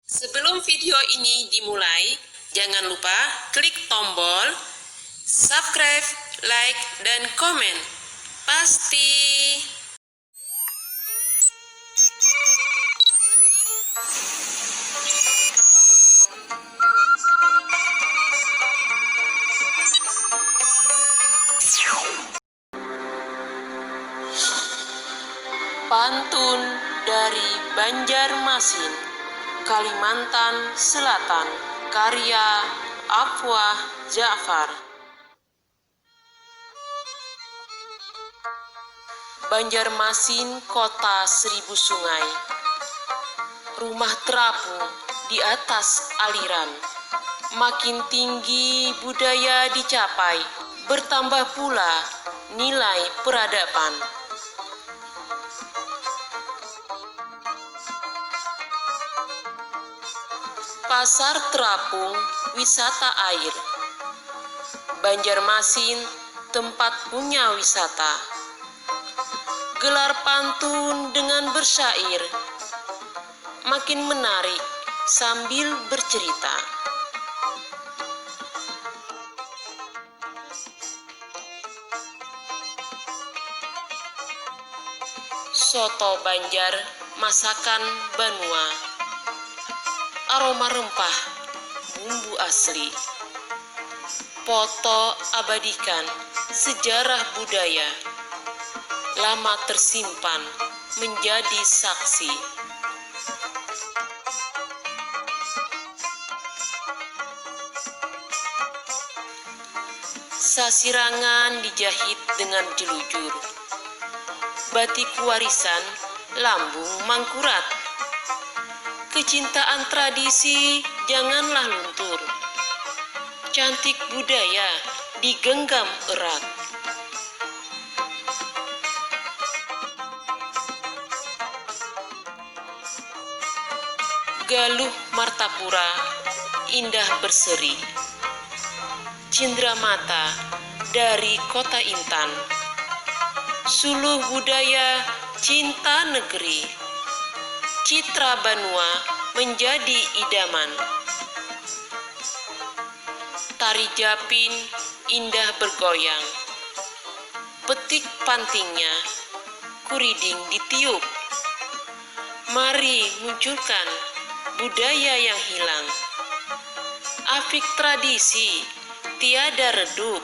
Sebelum video ini dimulai, jangan lupa klik tombol subscribe, like, dan komen. Pasti. Pantun dari Banjarmasin, Kalimantan Selatan, karya Afwah Ja'far. Banjarmasin, kota seribu sungai, rumah terapung di atas aliran. Makin tinggi budaya dicapai, bertambah pula nilai peradaban. Pasar terapung, wisata air. Banjarmasin, tempat punya wisata. Gelar pantun dengan bersyair, makin menarik sambil bercerita. Soto Banjar, masakan Banua. Aroma rempah, bumbu asli. Foto abadikan sejarah budaya, lama tersimpan menjadi saksi. Sasirangan dijahit dengan jelujur, batik warisan lambung mangkurat. Kecintaan tradisi janganlah luntur, cantik budaya digenggam erat. Galuh Martapura, indah berseri. Cindramata dari kota Intan, suluh budaya cinta negeri. Citra Banua menjadi idaman. Tari Japin indah bergoyang. Petik pantingnya, kuriding ditiup. Mari munculkan budaya yang hilang. Afik tradisi tiada redup.